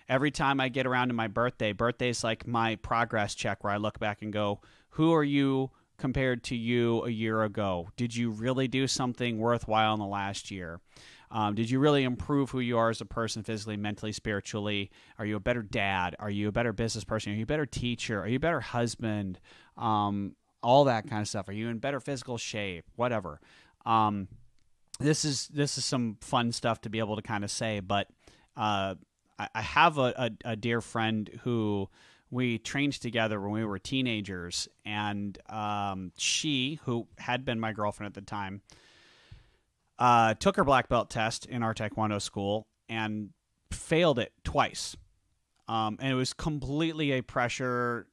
Every time I get around to my birthday's like my progress check where I look back and go, who are you compared to you a year ago? Did you really do something worthwhile in the last year? Did you really improve who you are as a person physically, mentally, spiritually? Are you a better dad? Are you a better business person? Are you a better teacher? Are you a better husband? All that kind of stuff. Are you in better physical shape? Whatever. This is some fun stuff to be able to kind of say, but I have a dear friend who we trained together when we were teenagers, and she, who had been my girlfriend at the time, took her black belt test in our Taekwondo school and failed it twice. And it was completely a pressure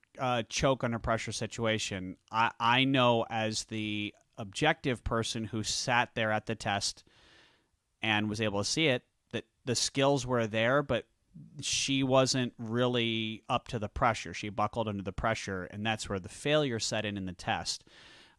choke under pressure situation. I know as the objective person who sat there at the test and was able to see it, that the skills were there, but she wasn't really up to the pressure. She buckled under the pressure, and that's where the failure set in the test.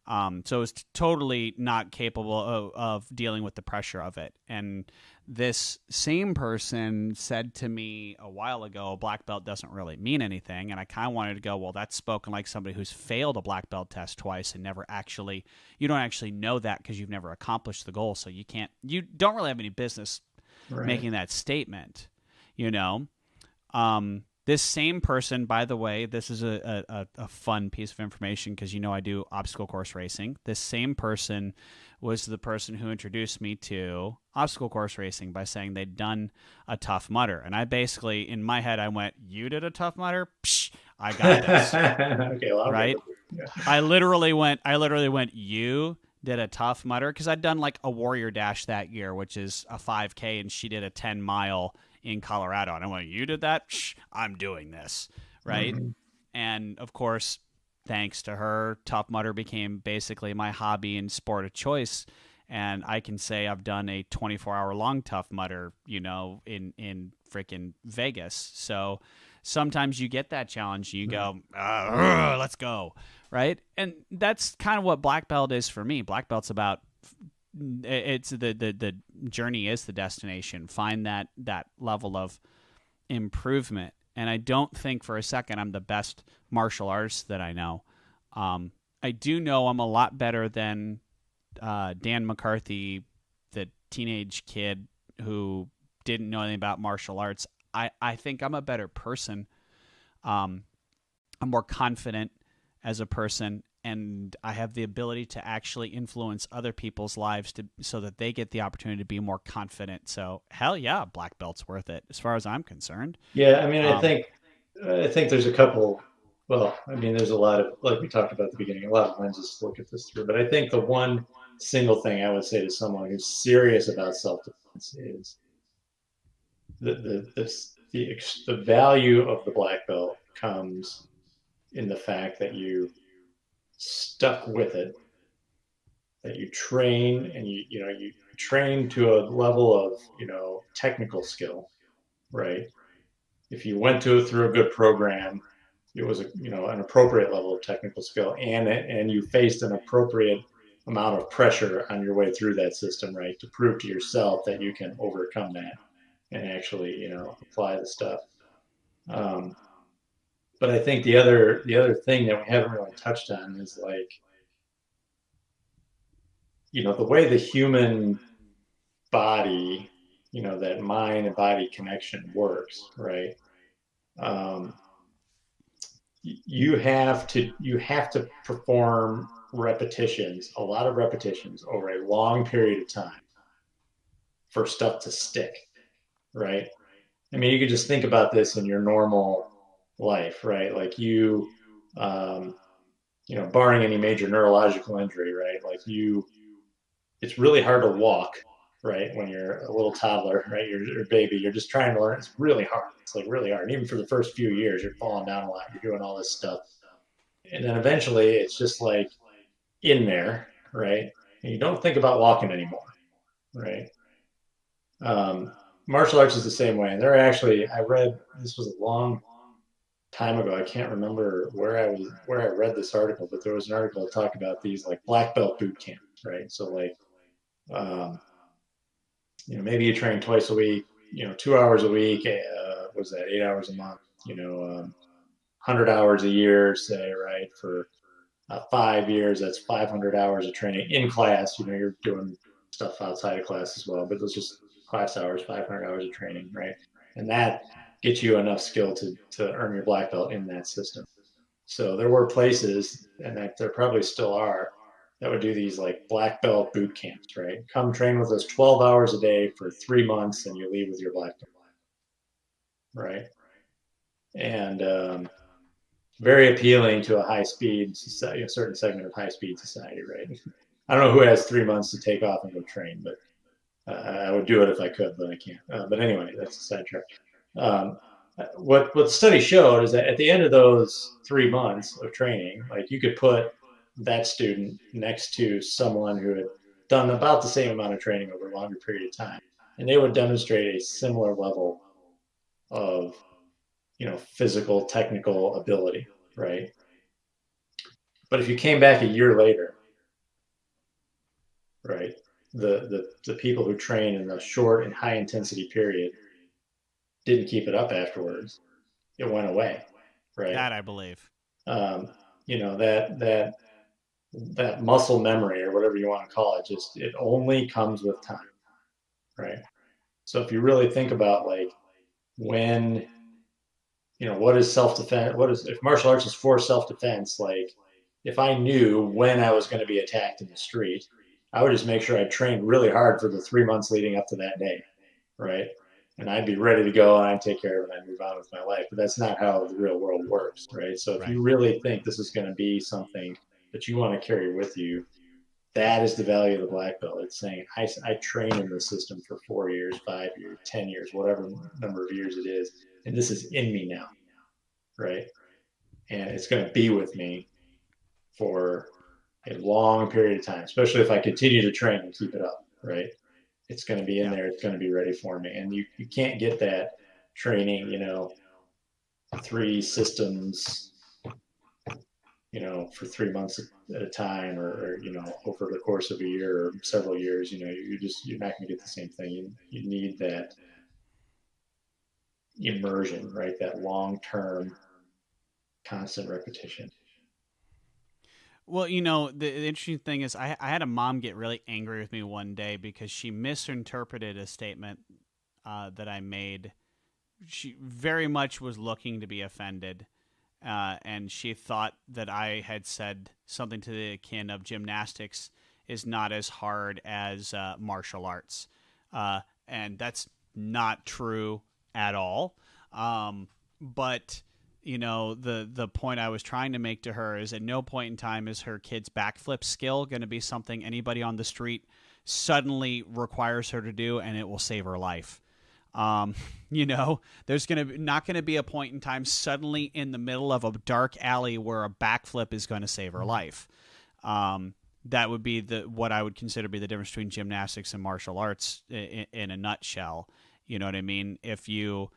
So it was totally not capable of dealing with the pressure of it. And this same person said to me a while ago, black belt doesn't really mean anything. And I kind of wanted to go, well, that's spoken like somebody who's failed a black belt test twice and you don't actually know that because you've never accomplished the goal. So you don't really have any business making that statement. This same person, by the way, this is a fun piece of information because I do obstacle course racing. This same person was the person who introduced me to obstacle course racing by saying they'd done a Tough Mudder. And I basically, in my head, I went, you did a Tough Mudder? Psh, I got this. Okay, well, right? Yeah. I literally went, you did a Tough Mudder? Because I'd done like a Warrior Dash that year, which is a 5K, and she did a 10-mile in Colorado. And I went, you did that? Shh, I'm doing this, right? Mm-hmm. And of course, thanks to her, Tough Mudder became basically my hobby and sport of choice. And I can say I've done a 24-hour long Tough Mudder, in freaking Vegas. So sometimes you get that challenge and you go, let's go, right? And that's kind of what black belt is for me. Black belt's about, it's the journey is the destination. Find that level of improvement. And I don't think for a second I'm the best martial artist that I know. I do know I'm a lot better than Dan McCarthy, the teenage kid who didn't know anything about martial arts. I think I'm a better person. I'm more confident as a person, and I have the ability to actually influence other people's lives so that they get the opportunity to be more confident. So hell yeah, black belt's worth it as far as I'm concerned. Yeah, I mean, I think there's a couple. Well, I mean, there's a lot of, like we talked about at the beginning, a lot of lenses to look at this through. But I think the one single thing I would say to someone who's serious about self-defense is the value of the black belt comes in the fact that you stuck with it, that you train and you train to a level of technical skill, right? If you went through a good program, it was an appropriate level of technical skill, and you faced an appropriate amount of pressure on your way through that system, right, to prove to yourself that you can overcome that and actually apply the stuff. But I think the other thing that we haven't really touched on is like the way the human body, that mind and body connection works, right? You have to perform repetitions, a lot of repetitions over a long period of time for stuff to stick, right? I mean, you could just think about this in your normal life, right? Like um, barring any major neurological injury, right? It's really hard to walk, right? When you're a little toddler, right? You're a baby, you're just trying to learn. It's really hard. It's like really hard. And even for the first few years, you're falling down a lot. You're doing all this stuff. And then eventually it's just like in there, right? And you don't think about walking anymore, right? Um, Martial arts is the same way. And I read, this was a long time ago. I can't remember where I read this article, but there was an article that talked about these like black belt boot camps, right? So like, um, maybe you train twice a week, 2 hours a week, was that 8 hours a month, 100 hours a year, say, right? For 5 years, that's 500 hours of training in class. You're doing stuff outside of class as well, but it's just class hours, 500 hours of training, right? And that gets you enough skill to earn your black belt in that system. So there were places, and that there probably still are, that would do these like black belt boot camps, right? Come train with us 12 hours a day for 3 months, and you leave with your black belt, right? And very appealing to a high speed society, a certain segment of high speed society, right? I don't know who has 3 months to take off and go train, but I would do it if I could, but I can't. But anyway, that's a sidetrack. Um, what the study showed is that at the end of those 3 months of training, like you could put that student next to someone who had done about the same amount of training over a longer period of time, and they would demonstrate a similar level of physical technical ability, right? But if you came back a year later, right, the people who train in the short and high intensity period didn't keep it up afterwards. It went away, right? That I believe. Um, that muscle memory or whatever you want to call it, just it only comes with time, right? So if you really think about like when what is self-defense, if martial arts is for self-defense, like if I knew when I was going to be attacked in the street, I would just make sure I trained really hard for the 3 months leading up to that day, right? And I'd be ready to go and I'd take care of it and I'd move on with my life. But that's not how the real world works, right? So if Right. you really think this is going to be something that you want to carry with you, that is the value of the black belt. It's saying I train in the system for 4 years, 5 years, 10 years, whatever number of years it is, and this is in me now, right? And it's going to be with me for a long period of time, especially if I continue to train and keep it up, right? It's going to be in Yeah. there. It's going to be ready for me. And you can't get that training, 3 systems, for 3 months at a time or over the course of a year or several years, you're not going to get the same thing. You need that immersion, right? That long-term constant repetition. Well, the interesting thing is I had a mom get really angry with me one day because she misinterpreted a statement that I made. She very much was looking to be offended, and she thought that I had said something to the akin of gymnastics is not as hard as martial arts. And that's not true at all. But the point I was trying to make to her is at no point in time is her kid's backflip skill going to be something anybody on the street suddenly requires her to do, and it will save her life. There's not gonna be a point in time suddenly in the middle of a dark alley where a backflip is going to save her life. That would be what I would consider be the difference between gymnastics and martial arts in a nutshell. You know what I mean? If you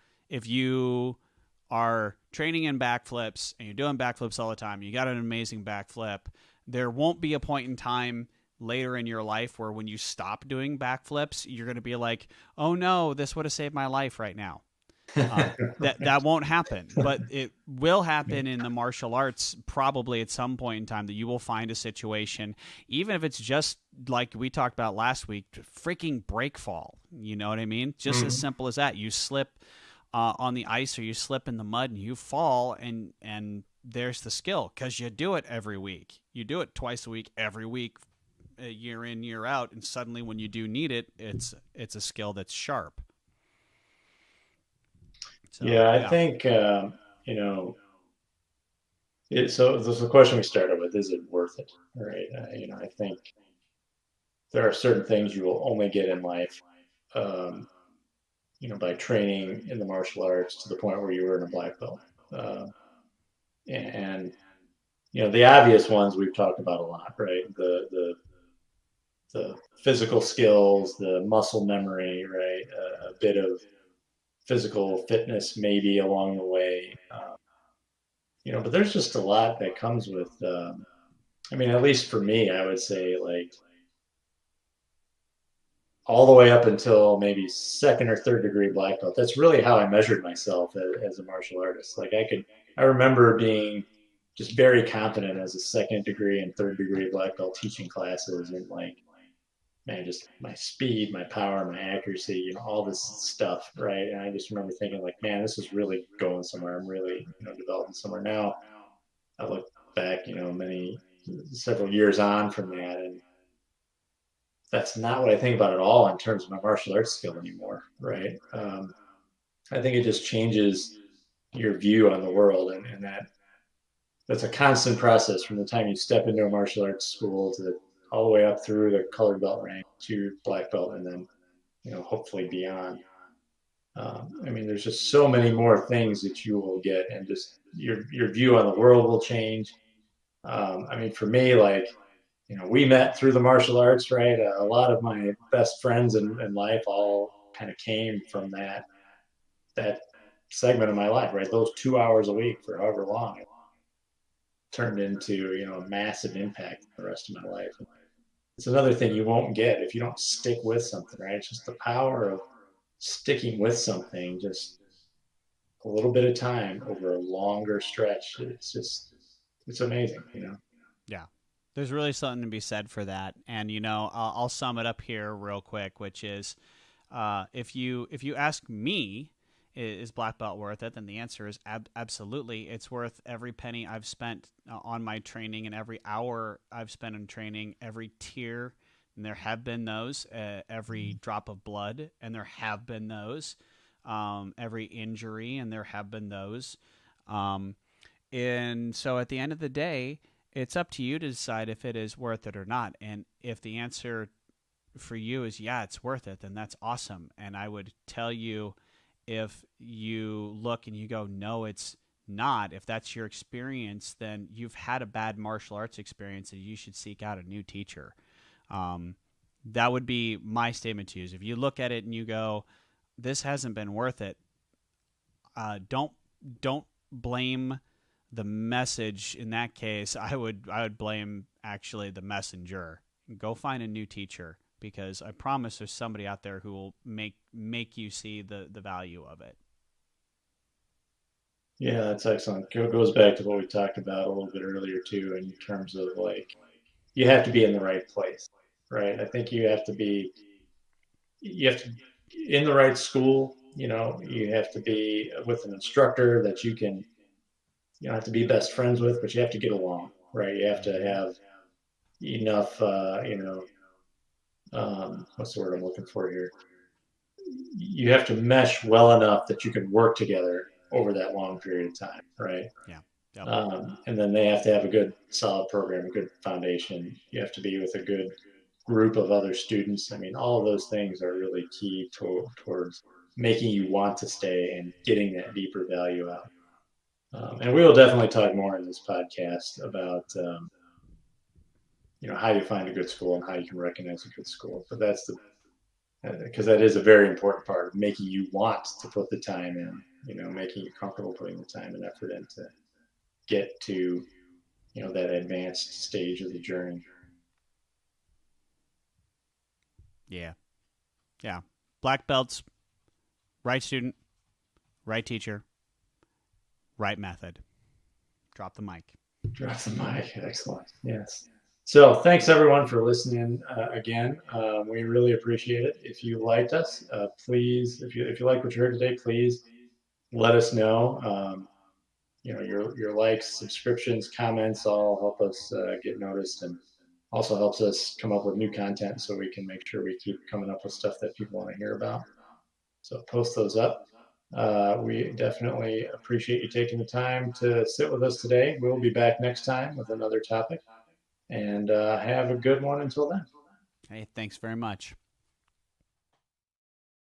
are training in backflips and you're doing backflips all the time, you got an amazing backflip, there won't be a point in time later in your life where when you stop doing backflips, you're going to be like, oh no, this would have saved my life right now. That won't happen, but it will happen in the martial arts probably at some point in time that you will find a situation, even if it's just like we talked about last week, freaking break fall. You know what I mean? Just as simple as that. You slip on the ice or you slip in the mud and you fall and there's the skill because you do it every week. You do it twice a week, every week year in, year out, and suddenly when you do need it, it's a skill that's sharp. So Yeah, I yeah. think you know. So this is the question we started with: is it worth it? Right? I think there are certain things you will only get in life, um, by training in the martial arts to the point where you were in a black belt. Uh, and the obvious ones we've talked about a lot, right? The physical skills, the muscle memory, right? A bit of physical fitness maybe along the way. But there's just a lot that comes with. I mean, at least for me, I would say like all the way up until maybe second or third degree black belt. That's really how I measured myself as a martial artist. I remember being just very confident as a second degree and third degree black belt teaching classes and like, man, just my speed, my power, my accuracy, all this stuff, right? And I just remember thinking like, man, this is really going somewhere. I'm really, developing somewhere now. I look back, several years on from that, and that's not what I think about at all in terms of my martial arts skill anymore, right? I think it just changes your view on the world, and that's a constant process from the time you step into a martial arts school to all the way up through the colored belt rank to black belt, and then hopefully beyond. I mean, there's just so many more things that you will get, and just your view on the world will change. I mean, for me, like we met through the martial arts, right? A lot of my best friends in life all kind of came from that segment of my life, right? Those 2 hours a week for however long it turned into, a massive impact on the rest of my life. It's another thing you won't get if you don't stick with something, right? It's just the power of sticking with something, just a little bit of time over a longer stretch. It's amazing. Yeah. There's really something to be said for that. And I'll sum it up here real quick, which is if you ask me, is black belt worth it? Then the answer is absolutely. It's worth every penny I've spent on my training and every hour I've spent in training, every tear, and there have been those, every drop of blood, and there have been those, every injury, and there have been those. Um, and so at the end of the day, it's up to you to decide if it is worth it or not. And if the answer for you is yeah, it's worth it, then that's awesome. And I would tell you, if you look and you go, no, it's not, if that's your experience, then you've had a bad martial arts experience and you should seek out a new teacher. Um, that would be my statement to you. Is if you look at it and you go, this hasn't been worth it, don't blame the message. In that case, I would blame actually the messenger. Go find a new teacher, because I promise there's somebody out there who will make you see the value of it. Yeah, that's excellent. Goes back to what we talked about a little bit earlier too, in terms of like you have to be in the right place, right? I think you have to in the right school. You have to be with an instructor that you don't have to be best friends with, but you have to get along, right? You have to Mm-hmm. have enough, what's the word I'm looking for here? You have to mesh well enough that you can work together over that long period of time, right? Yeah. Yep. And then they have to have a good, solid program, a good foundation. You have to be with a good group of other students. I mean, all of those things are really key towards making you want to stay and getting that deeper value out. And we will definitely talk more in this podcast about how you find a good school and how you can recognize a good school. But that's the because that is a very important part of making you want to put the time in. Making you comfortable putting the time and effort in to get to that advanced stage of the journey. Yeah. Yeah. Black belts, right student, right teacher, right method. Drop the mic. Drop the mic. Excellent. Yes. So thanks everyone for listening again. We really appreciate it. If you liked us, please, if you like what you heard today, please let us know. Your likes, subscriptions, comments all help us get noticed, and also helps us come up with new content so we can make sure we keep coming up with stuff that people want to hear about. So post those up. We definitely appreciate you taking the time to sit with us today. We'll be back next time with another topic, and have a good one until then. Hey, thanks very much.